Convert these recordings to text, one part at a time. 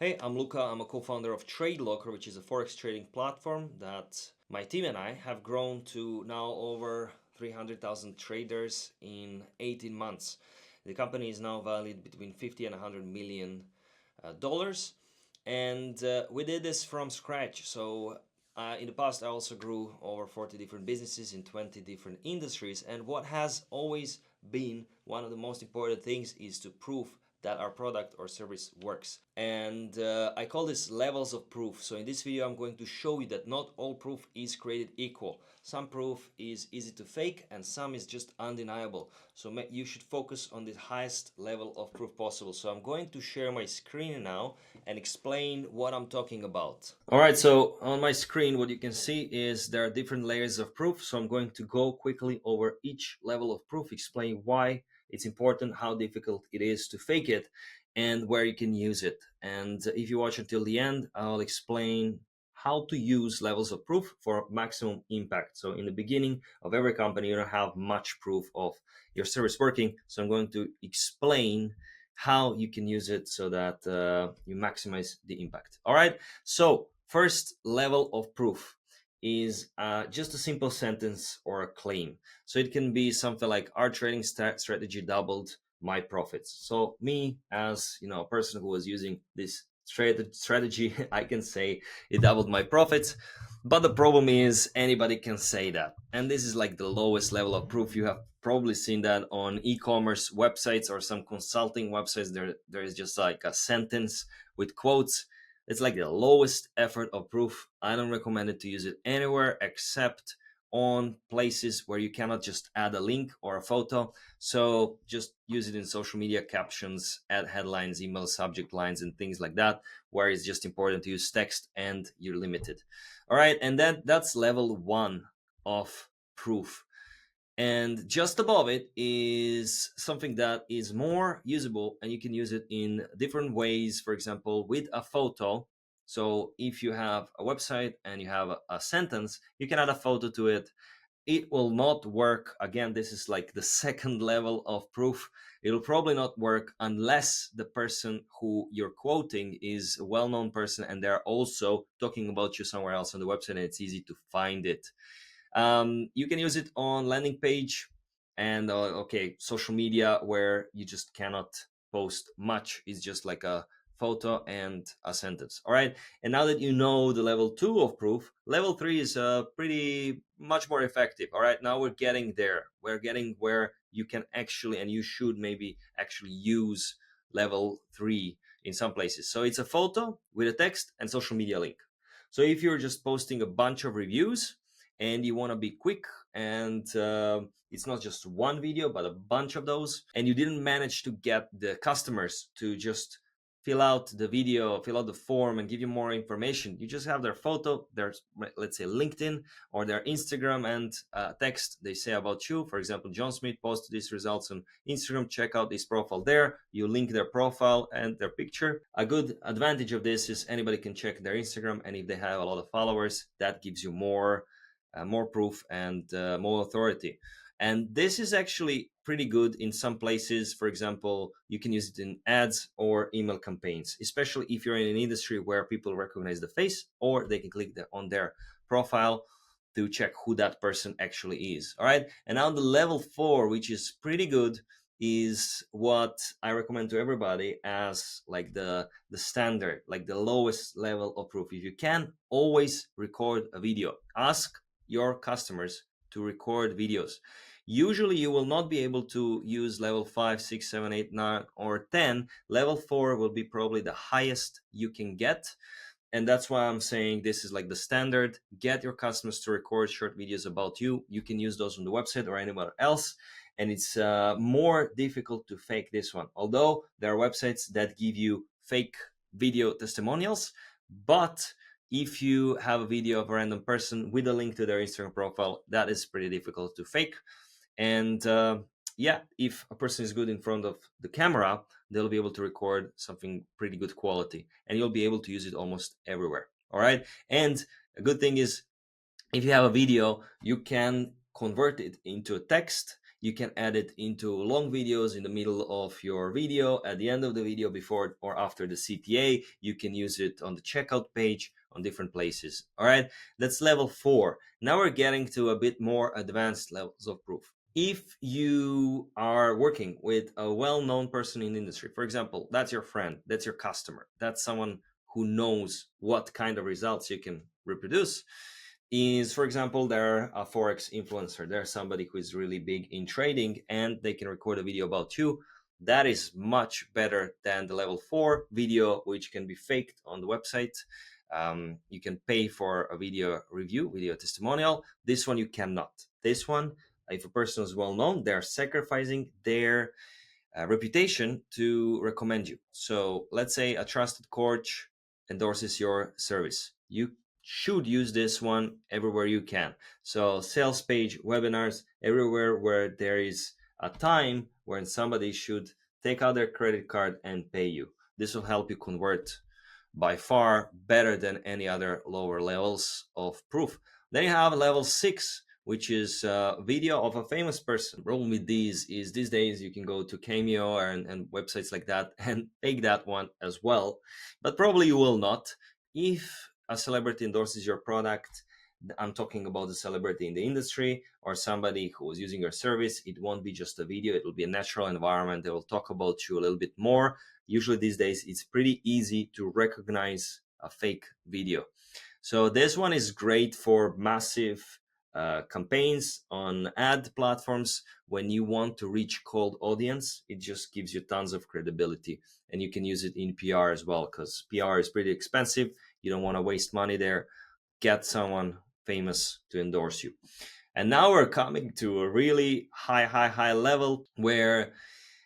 Hey, I'm Luca. I'm a co-founder of TradeLocker, which is a forex trading platform that my team and I have grown to now over 300,000 traders in 18 months. The company is now valued between 50 and 100 million dollars, and we did this from scratch. So in the past, I also grew over 40 different businesses in 20 different industries. And what has always been one of the most important things is to prove that our product or service works. And I call this levels of proof. So in this video, I'm going to show you that not all proof is created equal. Some proof is easy to fake and some is just undeniable. So you should focus on the highest level of proof possible. So I'm going to share my screen now and explain what I'm talking about. All right, so on my screen, what you can see is there are different layers of proof. So I'm going to go quickly over each level of proof, explain why it's important, how difficult it is to fake it, and where you can use it. And if you watch until the end, I'll explain how to use levels of proof for maximum impact. So in the beginning of every company, you don't have much proof of your service working. So I'm going to explain how you can use it so that you maximize the impact. All right. So first level of proof is just a simple sentence or a claim. So it can be something like our trading strategy doubled my profits. So me as a person who was using this strategy, I can say it doubled my profits. But the problem is anybody can say that. And this is like the lowest level of proof. You have probably seen that on e-commerce websites or some consulting websites. There is just like a sentence with quotes. It's like the lowest effort of proof. I don't recommend it to use it anywhere except on places where you cannot just add a link or a photo. So just use it in social media captions, add headlines, email subject lines, and things like that, where it's just important to use text and you're limited. All right, and then that's level one of proof. And just above it is something that is more usable and you can use it in different ways. For example, with a photo. So if you have a website and you have a sentence, you can add a photo to it. It will not work. Again, this is like the second level of proof. It'll probably not work unless the person who you're quoting is a well-known person and they're also talking about you somewhere else on the website and it's easy to find it. You can use it on landing page and social media where you just cannot post much. It's just like a photo and a sentence. All right. And now that you know the level two of proof, level three is pretty much more effective. All right. Now we're getting there. We're getting where you can actually, and you should maybe actually use level three in some places. So it's a photo with a text and social media link. So if you're just posting a bunch of reviews, and you want to be quick and it's not just one video but a bunch of those, and you didn't manage to get the customers to just fill out the video, fill out the form and give you more information, you just have their photo, their, let's say, LinkedIn or their Instagram, and text they say about you. For example, John Smith posted these results on Instagram, check out this profile there. You link their profile and their picture. A good advantage of this is anybody can check their Instagram, and if they have a lot of followers, that gives you more proof and more authority. And this is actually pretty good in some places. For example, you can use it in ads or email campaigns, especially if you're in an industry where people recognize the face or they can click on their profile to check who that person actually is. All right. And now the level four, which is pretty good, is what I recommend to everybody as like the standard, like the lowest level of proof. If you can, always record a video. Ask your customers to record videos. Usually you will not be able to use level 5, 6, 7, 8, 9, or 10. Level 4 will be probably the highest you can get. And that's why I'm saying this is like the standard. Get your customers to record short videos about you. You can use those on the website or anywhere else. And it's more difficult to fake this one. Although there are websites that give you fake video testimonials, but if you have a video of a random person with a link to their Instagram profile, that is pretty difficult to fake. And yeah, if a person is good in front of the camera, they'll be able to record something pretty good quality and you'll be able to use it almost everywhere. All right. And a good thing is if you have a video, you can convert it into a text You can add it into long videos in the middle of your video, at the end of the video, before or after the CTA. You can use it on the checkout page, on different places. All right, that's level 4. Now we're getting to a bit more advanced levels of proof. If you are working with a well-known person in the industry, for example, that's your friend, that's your customer, that's someone who knows what kind of results you can reproduce, is, for example, they're a forex influencer, they're somebody who is really big in trading, and they can record a video about you. That is much better than the level 4 video, which can be faked on the website. You can pay for a video review, video testimonial. This one you cannot. This one, if a person is well known, they're sacrificing their reputation to recommend you. So let's say a trusted coach endorses your service. You should use this one everywhere you can. So sales page, webinars, everywhere where there is a time when somebody should take out their credit card and pay you. This will help you convert by far better than any other lower levels of proof. Then you have level 6, which is a video of a famous person. The problem with these is these days you can go to Cameo and websites like that and take that one as well, but probably you will not. If a celebrity endorses your product, I'm talking about the celebrity in the industry or somebody who is using your service, it won't be just a video, it will be a natural environment. They will talk about you a little bit more. Usually these days it's pretty easy to recognize a fake video. So this one is great for massive campaigns on ad platforms. When you want to reach cold audience, it just gives you tons of credibility, and you can use it in PR as well, because PR is pretty expensive. You don't want to waste money there. Get someone famous to endorse you. And now we're coming to a really high level where,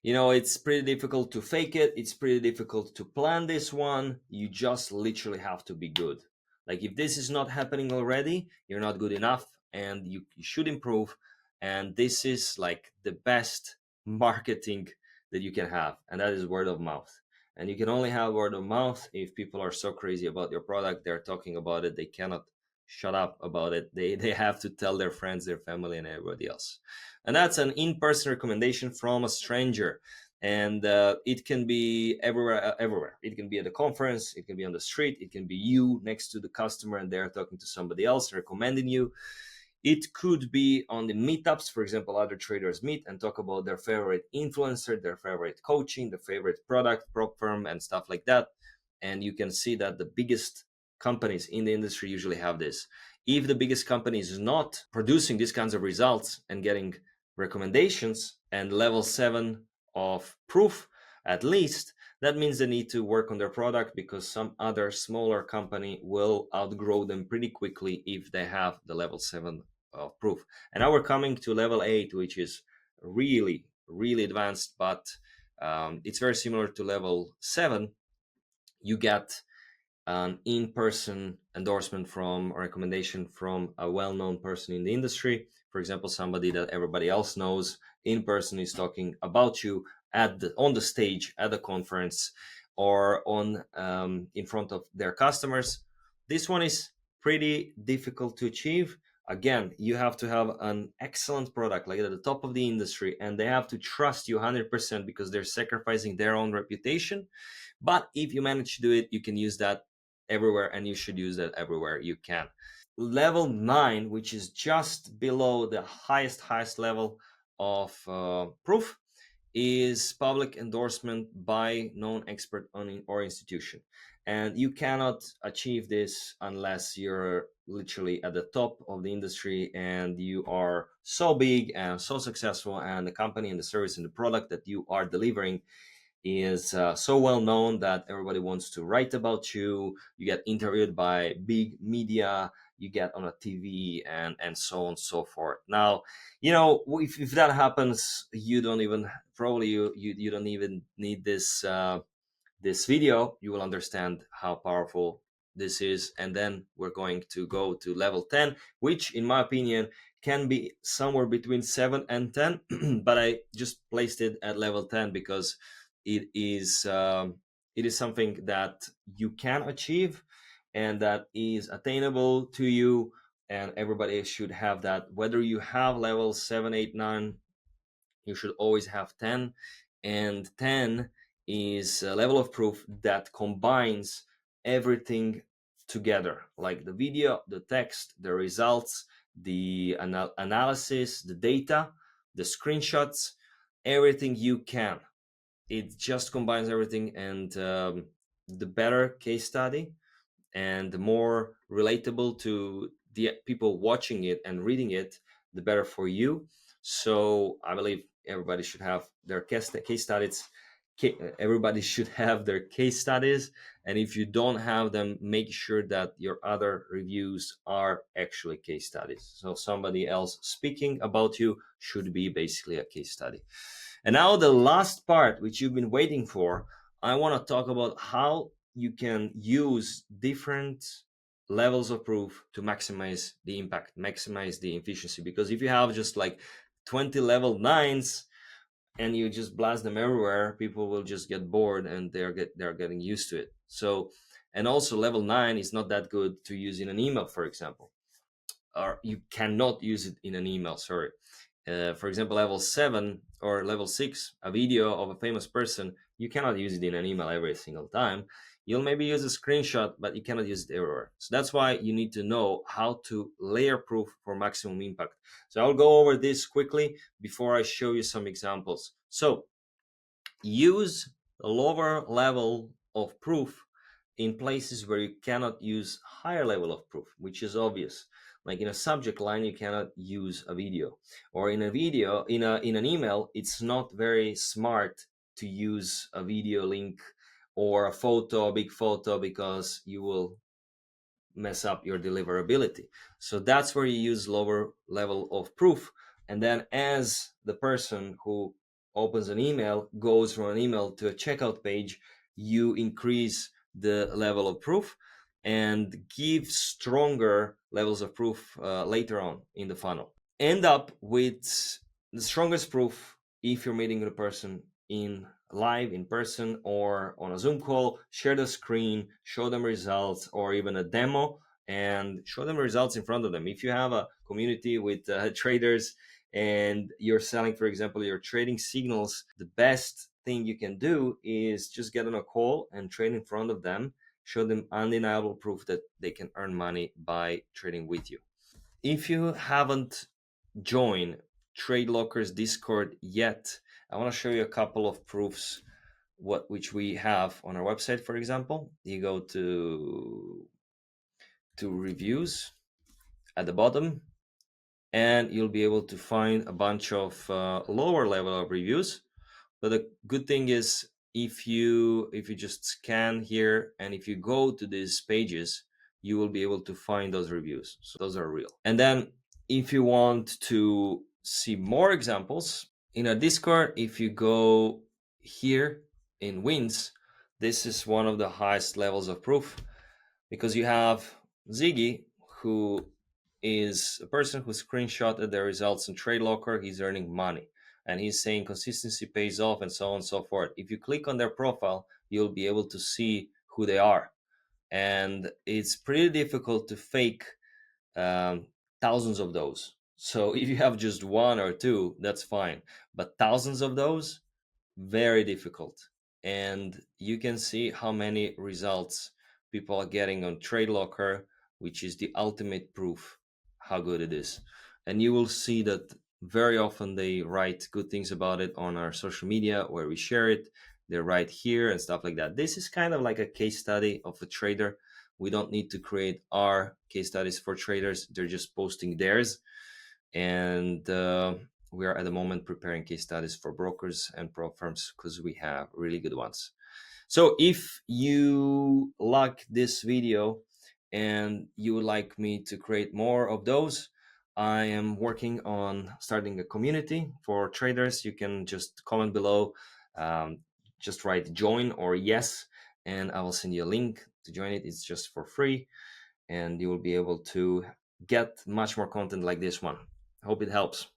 you know, it's pretty difficult to fake it. It's pretty difficult to plan this one. You just literally have to be good. Like, if this is not happening already, you're not good enough, and you should improve. And this is like the best marketing that you can have, and that is word of mouth. And you can only have word of mouth if people are so crazy about your product, they're talking about it, they cannot shut up about it. They have to tell their friends, their family, and everybody else. And that's an in-person recommendation from a stranger. And it can be everywhere. It can be at a conference, it can be on the street, it can be you next to the customer and they're talking to somebody else recommending you. It could be on the meetups. For example, other traders meet and talk about their favorite influencer, their favorite coaching, their favorite product, prop firm, and stuff like that. And you can see that the biggest companies in the industry usually have this. If the biggest company is not producing these kinds of results and getting recommendations and level 7 of proof at least, that means they need to work on their product, because some other smaller company will outgrow them pretty quickly if they have the level 7 of proof. And now we're coming to level 8, which is really advanced, but it's very similar to level 7. You get an in-person endorsement from a recommendation from a well-known person in the industry. For example, somebody that everybody else knows in person is talking about you on the stage at the conference or on in front of their customers. This one is pretty difficult to achieve. Again, you have to have an excellent product, like at the top of the industry, and they have to trust you 100% because they're sacrificing their own reputation. But if you manage to do it, you can use that everywhere, and you should use that everywhere you can. Level 9, which is just below the highest level of proof, is public endorsement by known expert or institution. And you cannot achieve this unless you're literally at the top of the industry and you are so big and so successful, and the company and the service and the product that you are delivering is so well known that everybody wants to write about you. You get interviewed by big media, you get on a TV, and so on and so forth. Now, you know, if that happens, you don't even probably you don't even need this this video. You will understand how powerful this is. And then we're going to go to level 10, which in my opinion can be somewhere between 7 and 10, but I just placed it at level 10 because it is something that you can achieve and that is attainable to you, and everybody should have that, whether you have level 7, 8, 9 You should always have 10, and 10 is a level of proof that combines everything together, like the video, the text, the results, the analysis, the data, the screenshots, everything you can. It just combines everything, and the better case study and the more relatable to the people watching it and reading it, the better for you. So I believe everybody should have their case studies. Everybody should have their case studies, and if you don't have them, make sure that your other reviews are actually case studies. So somebody else speaking about you should be basically a case study. And now the last part, which you've been waiting for, I want to talk about how you can use different levels of proof to maximize the impact, maximize the efficiency. Because if you have just like 20 level 9s and you just blast them everywhere, people will just get bored, and they're getting used to it. So, and also level 9 is not that good to use in an email, for example, or you cannot use it in an email, sorry. For example, level 7 or level 6, a video of a famous person, you cannot use it in an email every single time. You'll maybe use a screenshot, but you cannot use it everywhere. So that's why you need to know how to layer proof for maximum impact. So I'll go over this quickly before I show you some examples. So use a lower level of proof in places where you cannot use higher level of proof, which is obvious. Like in a subject line, you cannot use a video, or in a video, in an email, it's not very smart to use a video link or a photo, a big photo, because you will mess up your deliverability. So that's where you use lower level of proof. And then as the person who opens an email goes from an email to a checkout page, you increase the level of proof and give stronger levels of proof later on in the funnel. End up with the strongest proof if you're meeting the person in live, in person, or on a Zoom call. Share the screen, show them results, or even a demo, and show them results in front of them. If you have a community with traders and you're selling, for example, you're trading signals, the best thing you can do is just get on a call and trade in front of them, show them undeniable proof that they can earn money by trading with you. If you haven't joined TradeLocker's Discord yet, I want to show you a couple of proofs which we have on our website. For example, you go to reviews at the bottom, and you'll be able to find a bunch of lower level of reviews. But the good thing is, if you just scan here and if you go to these pages, you will be able to find those reviews. So those are real. And then if you want to see more examples in our Discord, if you go here in wins, this is one of the highest levels of proof, because you have Ziggy, who is a person who screenshotted the results in TradeLocker. He's earning money, and he's saying consistency pays off, and so on and so forth. If you click on their profile, you'll be able to see who they are, and it's pretty difficult to fake thousands of those. So if you have just one or two, that's fine, but thousands of those, very difficult. And you can see how many results people are getting on TradeLocker, which is the ultimate proof how good it is. And you will see that very often they write good things about it on our social media where we share it. They're right here and stuff like that. This is kind of like a case study of a trader. We don't need to create our case studies for traders. They're just posting theirs. And we are at the moment preparing case studies for brokers and pro firms, because we have really good ones. So if you like this video and you would like me to create more of those, I am working on starting a community for traders. You can just comment below, just write join or yes, and I will send you a link to join it. It's just for free, and you will be able to get much more content like this one. I hope it helps.